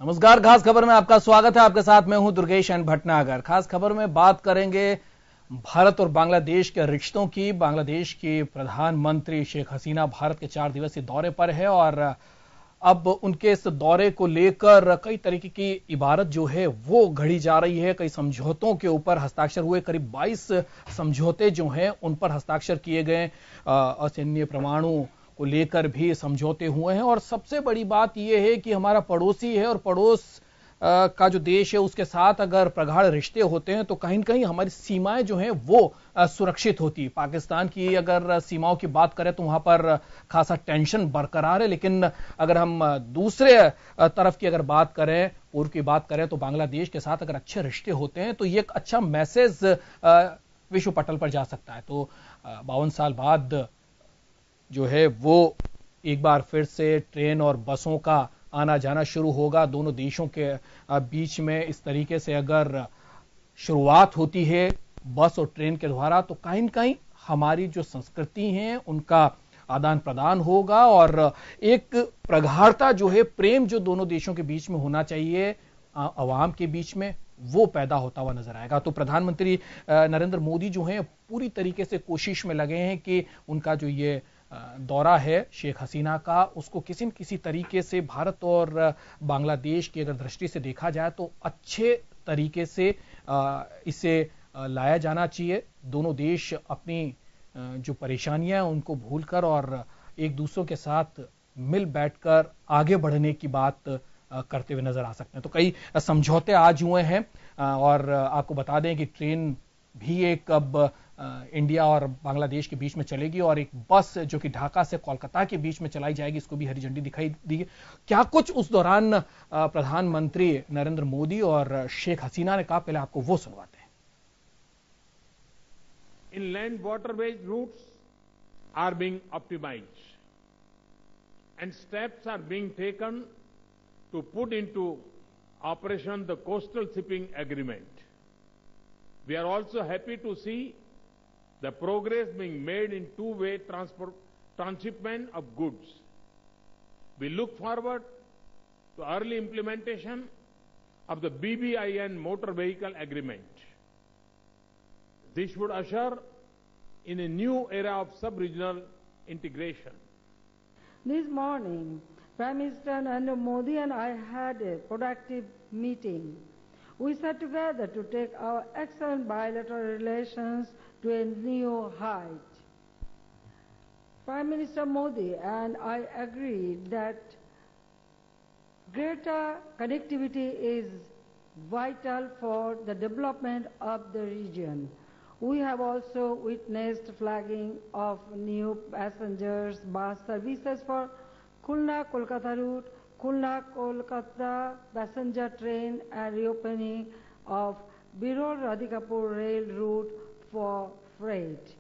नमस्कार, खास खबर में आपका स्वागत है। आपके साथ मैं हूं दुर्गेश एन भटनागर। खास खबर में बात करेंगे भारत और बांग्लादेश के रिश्तों की। बांग्लादेश की प्रधानमंत्री शेख हसीना भारत के 4 दिवसीय दौरे पर है और अब उनके इस दौरे को लेकर कई तरीके की इबारत जो है वो घड़ी जा रही है। कई समझौतों के ऊपर हस्ताक्षर हुए, करीब 22 समझौते जो हैं उन पर हस्ताक्षर किए गए। असैन्य परमाणु को लेकर भी समझौते हुए हैं और सबसे बड़ी बात यह है कि हमारा पड़ोसी है और पड़ोस का जो देश है उसके साथ अगर प्रगाढ़ रिश्ते होते हैं तो कहीं न कहीं हमारी सीमाएं जो हैं वो सुरक्षित होती है। पाकिस्तान की अगर सीमाओं की बात करें तो वहां पर खासा टेंशन बरकरार है, लेकिन अगर हम दूसरे तरफ की अगर बात करें, पूर्व की बात करें, तो बांग्लादेश के साथ अगर अच्छे रिश्ते होते हैं तो ये एक अच्छा मैसेज विश्व पटल पर जा सकता है। तो 52 साल बाद जो है वो एक बार फिर से ट्रेन और बसों का आना जाना शुरू होगा। दोनों देशों के बीच में इस तरीके से अगर शुरुआत होती है बस और ट्रेन के द्वारा तो कहीं न कहीं हमारी जो संस्कृति है उनका आदान प्रदान होगा और एक प्रगाढ़ता जो है, प्रेम जो दोनों देशों के बीच में होना चाहिए अवाम के बीच में, वो पैदा होता हुआ नजर आएगा। तो प्रधानमंत्री नरेंद्र मोदी जो हैं पूरी तरीके से कोशिश में लगे हैं कि उनका जो ये दौरा है शेख हसीना का, उसको किसी न किसी तरीके से भारत और बांग्लादेश की अगर दृष्टि से देखा जाए तो अच्छे तरीके से इसे लाया जाना चाहिए। दोनों देश अपनी जो परेशानियां हैं उनको भूलकर और एक दूसरों के साथ मिल बैठकर आगे बढ़ने की बात करते हुए नजर आ सकते हैं। तो कई समझौते आज हुए हैं और आपको बता दें कि ट्रेन भी एक अब इंडिया और बांग्लादेश के बीच में चलेगी और एक बस जो कि ढाका से कोलकाता के बीच में चलाई जाएगी, इसको भी हरी झंडी दिखाई दी। क्या कुछ उस दौरान प्रधानमंत्री नरेंद्र मोदी और शेख हसीना ने कहा, पहले आपको वो सुनवाते हैं। Inland waterways routes are being optimized and steps are being taken to put into operation the coastal shipping agreement. We are also happy to see the progress being made in two-way transshipment of goods. We look forward to early implementation of the BBIN motor vehicle agreement. This would usher in a new era of sub-regional integration. This morning, Prime Minister Narendra Modi and I had a productive meeting. We sat together to take our excellent bilateral relations to a new height. Prime Minister Modi and I agreed that greater connectivity is vital for the development of the region. We have also witnessed flagging of new passengers bus services for Khulna-Kolkata route, Khulna-Kolkata passenger train and reopening of Birol-Radhikapur rail route for freight.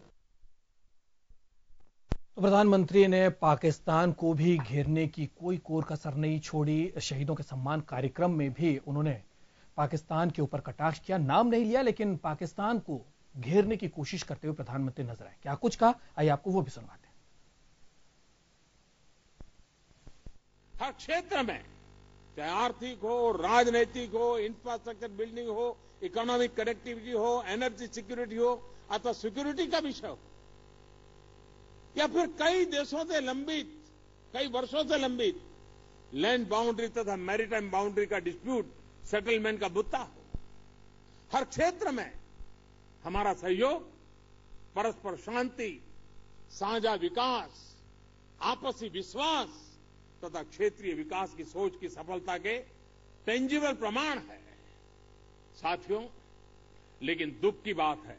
तो प्रधानमंत्री ने पाकिस्तान को भी घेरने की कोई core कसर नहीं छोड़ी। शहीदों के सम्मान कार्यक्रम में भी उन्होंने पाकिस्तान के ऊपर कटाक्ष किया, नाम नहीं लिया, लेकिन पाकिस्तान को घेरने की कोशिश करते हुए प्रधानमंत्री नजर आए। क्या कुछ कहा, आइए आपको वो भी सुनवाते हैं। हर क्षेत्र में, चाहे आर्थिक हो, राजनीतिक हो, इंफ्रास्ट्रक्चर बिल्डिंग हो, इकोनॉमिक कनेक्टिविटी हो, एनर्जी सिक्योरिटी हो अथवा सिक्योरिटी का विषय हो या फिर कई देशों से लंबित, कई वर्षों से लंबित लैंड बाउंड्री तथा मैरीटाइम बाउंड्री का डिस्प्यूट सेटलमेंट का मुद्दा हो, हर क्षेत्र में हमारा सहयोग परस्पर शांति, साझा विकास, आपसी विश्वास तथा क्षेत्रीय विकास की सोच की सफलता के टेंजिबल प्रमाण है। साथियों, लेकिन दुख की बात है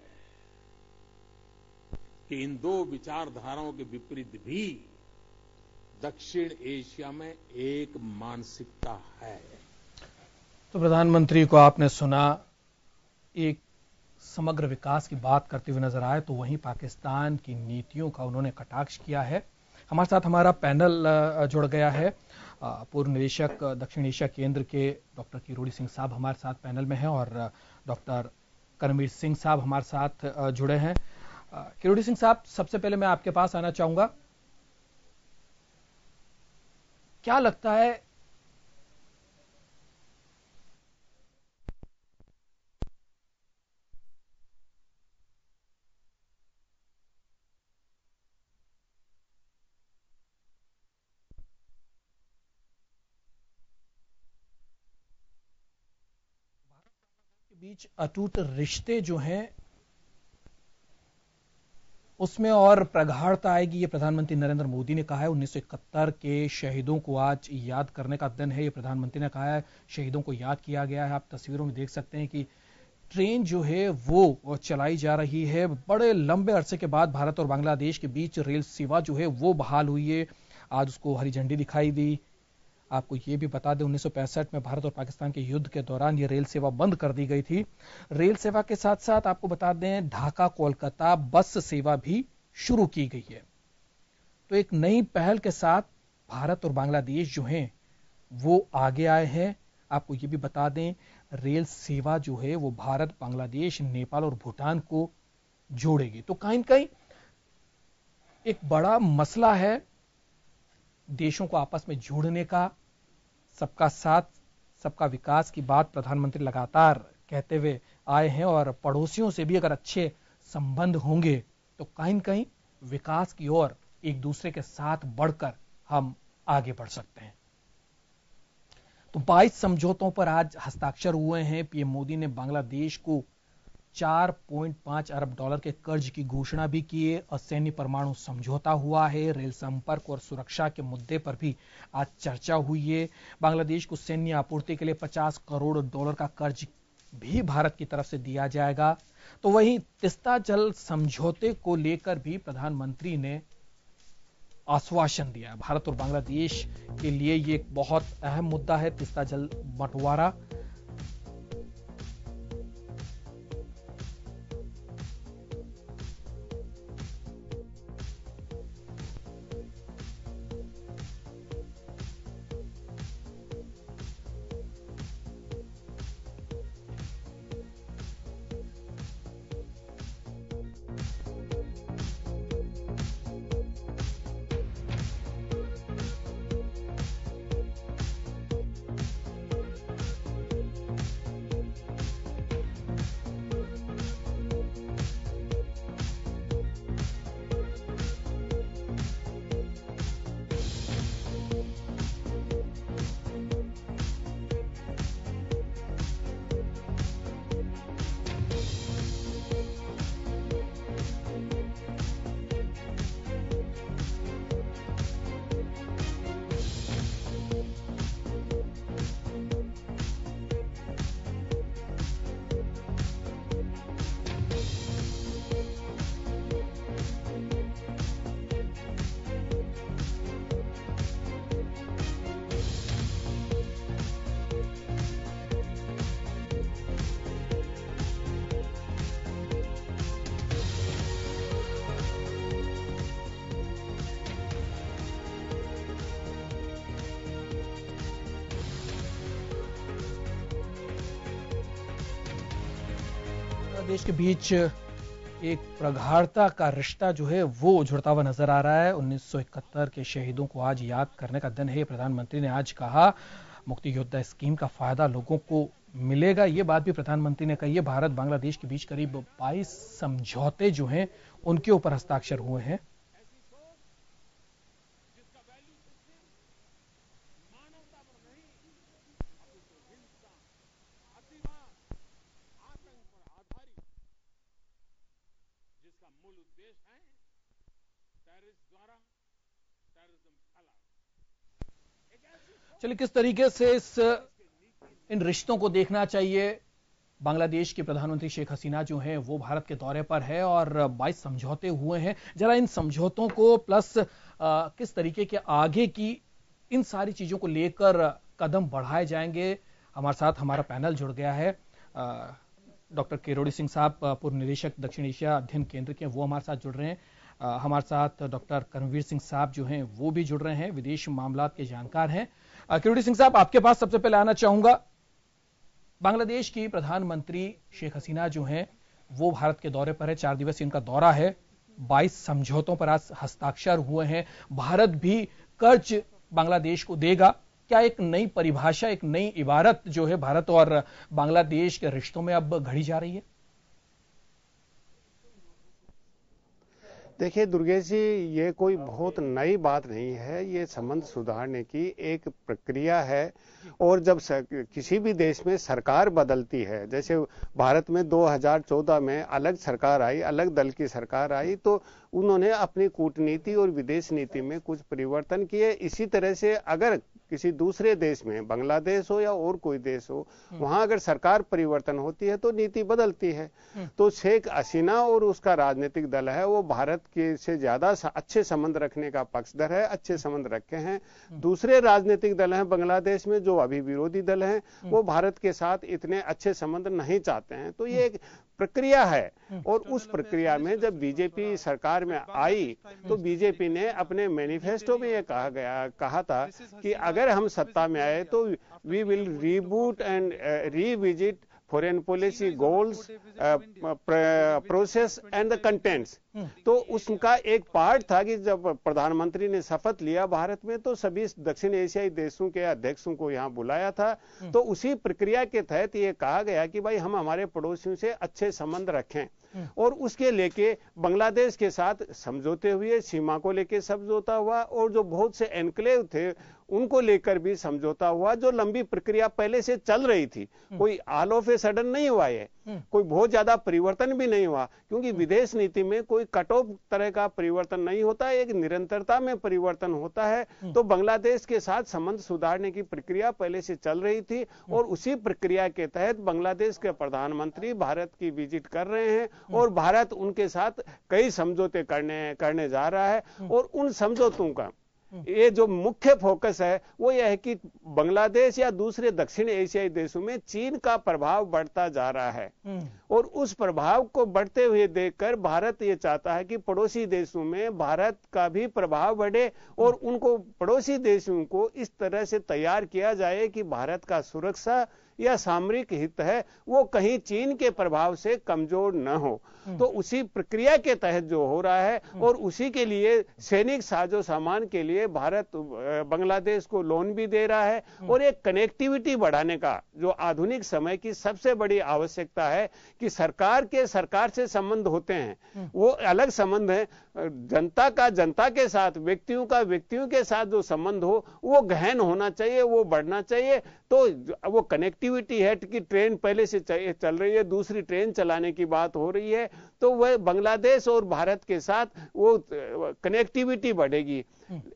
कि इन दो विचारधाराओं के विपरीत भी दक्षिण एशिया में एक मानसिकता है। तो प्रधानमंत्री को आपने सुना, एक समग्र विकास की बात करते हुए नजर आए, तो वहीं पाकिस्तान की नीतियों का उन्होंने कटाक्ष किया है। हमारे साथ हमारा पैनल जुड़ गया है। पूर्व निदेशक दक्षिण एशिया केंद्र के डॉक्टर किरोड़ी सिंह साहब हमारे साथ पैनल में हैं और डॉक्टर करमवीर सिंह साहब हमारे साथ जुड़े हैं। किरोड़ी सिंह साहब, सबसे पहले मैं आपके पास आना चाहूंगा। क्या लगता है बीच अटूट रिश्ते जो हैं उसमें और प्रगाढ़ता आएगी, ये प्रधानमंत्री नरेंद्र मोदी ने कहा है। 1971 के शहीदों को आज याद करने का दिन है, ये प्रधानमंत्री ने कहा है। शहीदों को याद किया गया है। आप तस्वीरों में देख सकते हैं कि ट्रेन जो है वो चलाई जा रही है। बड़े लंबे अरसे के बाद भारत और बांग्लादेश के बीच रेल सेवा जो है वो बहाल हुई है। आज उसको हरी झंडी दिखाई दी। आपको ये भी बता दें 1965 में भारत और पाकिस्तान के युद्ध के दौरान ये रेल सेवा बंद कर दी गई थी। रेल सेवा के साथ साथ आपको बता दें ढाका कोलकाता बस सेवा भी शुरू की गई है। तो एक नई पहल के साथ भारत और बांग्लादेश जो हैं वो आगे आए हैं। आपको ये भी बता दें रेल सेवा जो है वो भारत, बांग्लादेश, नेपाल और भूटान को जोड़ेगी। तो कहीं न कहीं एक बड़ा मसला है देशों को आपस में जोड़ने का। सबका साथ सबका विकास की बात प्रधानमंत्री लगातार कहते हुए आए हैं और पड़ोसियों से भी अगर अच्छे संबंध होंगे तो कहीं न कहीं विकास की ओर एक दूसरे के साथ बढ़कर हम आगे बढ़ सकते हैं। तो 22 समझौतों पर आज हस्ताक्षर हुए हैं। पीएम मोदी ने बांग्लादेश को 4.5 अरब डॉलर के कर्ज की घोषणा भी की है। असैन्य परमाणु समझौता हुआ है। रेल संपर्क और सुरक्षा के मुद्दे पर भी आज चर्चा हुई है। बांग्लादेश को सैन्य आपूर्ति के लिए 50 करोड़ डॉलर का कर्ज भी भारत की तरफ से दिया जाएगा। तो वहीं तीस्ता जल समझौते को लेकर भी प्रधानमंत्री ने आश्वासन दिया। भारत और बांग्लादेश के लिए ये एक बहुत अहम मुद्दा है, तीस्ता जल बंटवारा। देश के बीच एक प्रगाढ़ता का रिश्ता जो है वो उजड़ता हुआ नजर आ रहा है। 1971 के शहीदों को आज याद करने का दिन है। प्रधानमंत्री ने आज कहा मुक्ति योद्धा स्कीम का फायदा लोगों को मिलेगा। ये बात भी प्रधानमंत्री ने कही है। भारत बांग्लादेश के बीच करीब 22 समझौते जो हैं उनके ऊपर हस्ताक्षर हुए हैं। मूल उद्देश्य है टेररिस्ट द्वारा टेररिज्म फैलाना। चलिए किस तरीके से इन रिश्तों को देखना चाहिए। बांग्लादेश की प्रधानमंत्री शेख हसीना जो हैं वो भारत के दौरे पर है और 22 समझौते हुए हैं। जरा इन समझौतों को प्लस किस तरीके के आगे की इन सारी चीजों को लेकर कदम बढ़ाए जाएंगे। हमारे साथ हमारा पैनल जुड़ गया है। डॉक्टर किरोड़ी सिंह साहब पूर्व निदेशक दक्षिण एशिया अध्ययन केंद्र के, वो हमारे साथ जुड़ रहे हैं। हमारे साथ डॉक्टर कर्मवीर सिंह साहब जो हैं वो भी जुड़ रहे हैं, विदेश मामलात के जानकार हैं। किरोड़ी सिंह साहब आपके पास सबसे पहले आना चाहूंगा। बांग्लादेश की प्रधानमंत्री शेख हसीना जो हैं वो भारत के दौरे पर है। 4 दिवसीय इनका दौरा है। 22 समझौतों पर आज हस्ताक्षर हुए हैं। भारत भी कर्ज बांग्लादेश को देगा। क्या एक नई परिभाषा, एक नई इबारत जो है भारत और बांग्लादेश के रिश्तों में अब घड़ी जा रही है? देखिए दुर्गेश जी, ये कोई बहुत नई बात नहीं है। ये संबंध सुधारने की एक प्रक्रिया है। और जब किसी भी देश में सरकार बदलती है, जैसे भारत में 2014 में अलग सरकार आई, अलग दल की सरकार आई, तो उन्होंने अपनी कूटनीति और विदेश नीति में कुछ परिवर्तन किए। इसी तरह से अगर किसी दूसरे देश में, बांग्लादेश हो या और कोई देश हो, वहां अगर सरकार परिवर्तन होती है तो नीति बदलती है। तो शेख हसीना और उसका राजनीतिक दल है वो भारत के से ज्यादा अच्छे संबंध रखने का पक्षधर है, अच्छे संबंध रखे हैं। दूसरे राजनीतिक दल हैं बांग्लादेश में जो अभी विरोधी दल हैं, वो भारत के साथ इतने अच्छे संबंध नहीं चाहते हैं। तो ये एक प्रक्रिया है। और उस प्रक्रिया में जब बीजेपी सरकार में आई तो बीजेपी ने अपने मैनिफेस्टो में ये कहा था कि अगर हम सत्ता में आए तो we will reboot and revisit foreign policy goals, process and the contents. तो उसका एक पार्ट था कि जब प्रधानमंत्री ने शपथ लिया भारत में तो सभी दक्षिण एशियाई देशों के अध्यक्षों को यहां बुलाया था। तो उसी प्रक्रिया के तहत ये कहा गया कि भाई हम हमारे पड़ोसियों से अच्छे संबंध रखें। और उसके लेके बांग्लादेश के साथ समझौते हुए, सीमा को लेके समझौता हुआ और जो बहुत से एनक्लेव थे उनको लेकर भी समझौता हुआ, जो लंबी प्रक्रिया पहले से चल रही थी। कोई ऑल ऑफ ए सडन नहीं हुआ, ये कोई बहुत ज्यादा परिवर्तन भी नहीं हुआ, क्योंकि विदेश नीति में कोई कट ऑफ तरह का परिवर्तन नहीं होता, एक निरंतरता में परिवर्तन होता है। तो बांग्लादेश के साथ संबंध सुधारने की प्रक्रिया पहले से चल रही थी और उसी प्रक्रिया के तहत बांग्लादेश के प्रधानमंत्री भारत की विजिट कर रहे हैं और भारत उनके साथ कई समझौते करने जा रहा है। और उन समझौतों का ये जो मुख्य फोकस है वो यह है कि बांग्लादेश या दूसरे दक्षिण एशियाई देशों में चीन का प्रभाव बढ़ता जा रहा है और उस प्रभाव को बढ़ते हुए देखकर भारत ये चाहता है कि पड़ोसी देशों में भारत का भी प्रभाव बढ़े और उनको पड़ोसी देशों को इस तरह से तैयार किया जाए कि भारत का सुरक्षा या सामरिक हित है वो कहीं चीन के प्रभाव से कमजोर न हो। तो उसी प्रक्रिया के तहत जो हो रहा है और उसी के लिए सैनिक साजो सामान के लिए भारत बांग्लादेश को लोन भी दे रहा है और एक कनेक्टिविटी बढ़ाने का जो आधुनिक समय की सबसे बड़ी आवश्यकता है कि सरकार से संबंध होते हैं, वो अलग संबंध है। जनता का जनता के साथ, व्यक्तियों का व्यक्तियों के साथ जो संबंध हो वो गहन होना चाहिए, वो बढ़ना चाहिए। तो वो कनेक्टिविटी है कि ट्रेन पहले से चल रही है, दूसरी ट्रेन चलाने की बात हो रही है, तो वह बांग्लादेश और भारत के साथ वो कनेक्टिविटी बढ़ेगी।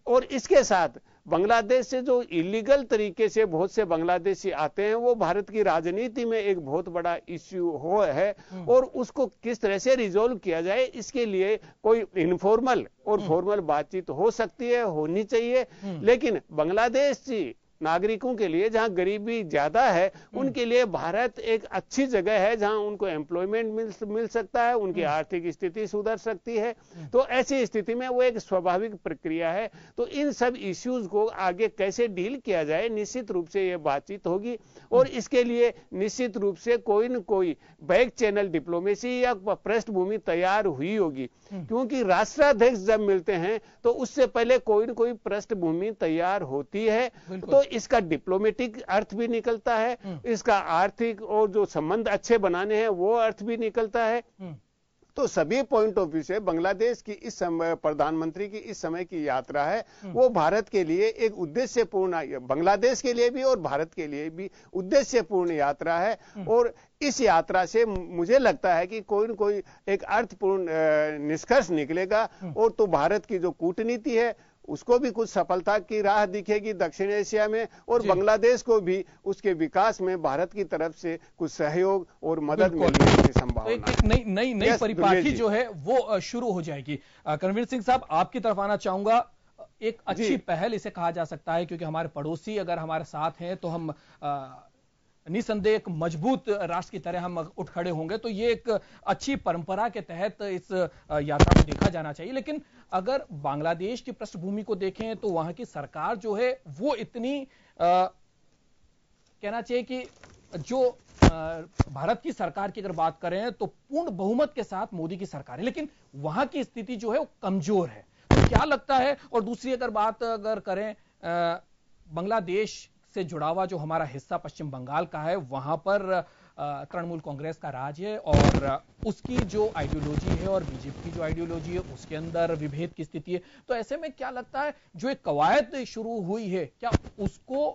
और इसके साथ बांग्लादेश से जो इलीगल तरीके से बहुत से बांग्लादेशी आते हैं वो भारत की राजनीति में एक बहुत बड़ा इश्यू है और उसको किस तरह से रिजोल्व किया जाए इसके लिए कोई इनफॉर्मल और फॉर्मल बातचीत हो सकती है, होनी चाहिए। लेकिन बांग्लादेश की नागरिकों के लिए जहां गरीबी ज्यादा है उनके लिए भारत एक अच्छी जगह है जहां उनको एम्प्लॉयमेंट मिल सकता है, उनकी आर्थिक स्थिति सुधर सकती है। तो ऐसी स्थिति में वो एक स्वाभाविक प्रक्रिया है। तो इन सब इश्यूज को आगे कैसे डील किया जाए निश्चित रूप से ये बातचीत होगी और इसके लिए निश्चित रूप से कोई न कोई बैक चैनल डिप्लोमेसी या पृष्ठभूमि तैयार हुई होगी, क्योंकि राष्ट्राध्यक्ष जब मिलते हैं तो उससे पहले कोई न कोई पृष्ठभूमि तैयार होती है। तो इसका डिप्लोमेटिक अर्थ भी निकलता है, इसका आर्थिक और जो संबंध अच्छे बनाने हैं वो अर्थ भी निकलता है। तो सभी पॉइंट ऑफ व्यू से बांग्लादेश की इस समय प्रधानमंत्री की इस समय की यात्रा है वो भारत के लिए एक उद्देश्यपूर्ण, बांग्लादेश के लिए भी और भारत के लिए भी उद्देश्यपूर्ण यात्रा है। और इस यात्रा से मुझे लगता है कि कोई न कोई एक अर्थपूर्ण निष्कर्ष निकलेगा और तो भारत की जो कूटनीति है उसको भी कुछ सफलता की राह दिखेगी दक्षिण एशिया में और बांग्लादेश को भी उसके विकास में भारत की तरफ से कुछ सहयोग और मदद मिलने की संभावना। तो एक नई परिपाटी जो है वो शुरू हो जाएगी। करणवीर सिंह साहब, आपकी तरफ आना चाहूंगा। एक अच्छी पहल इसे कहा जा सकता है क्योंकि हमारे पड़ोसी अगर हमारे साथ हैं तो हम निसंदेह एक मजबूत राष्ट्र की तरह हम उठ खड़े होंगे। तो ये एक अच्छी परंपरा के तहत इस यात्रा को देखा जाना चाहिए। लेकिन अगर बांग्लादेश की पृष्ठभूमि को देखें तो वहां की सरकार जो है वो इतनी कहना चाहिए कि जो भारत की सरकार की अगर बात करें तो पूर्ण बहुमत के साथ मोदी की सरकार है, लेकिन वहां की स्थिति जो है वो कमजोर है। तो क्या लगता है, और दूसरी बात अगर करें बांग्लादेश से जुड़ा हुआ जो हमारा हिस्सा पश्चिम बंगाल का है, वहां पर तृणमूल कांग्रेस का राज है और उसकी जो आइडियोलॉजी है और बीजेपी की जो आइडियोलॉजी है उसके अंदर विभेद की स्थिति है। तो ऐसे में क्या लगता है जो एक कवायद शुरू हुई है क्या उसको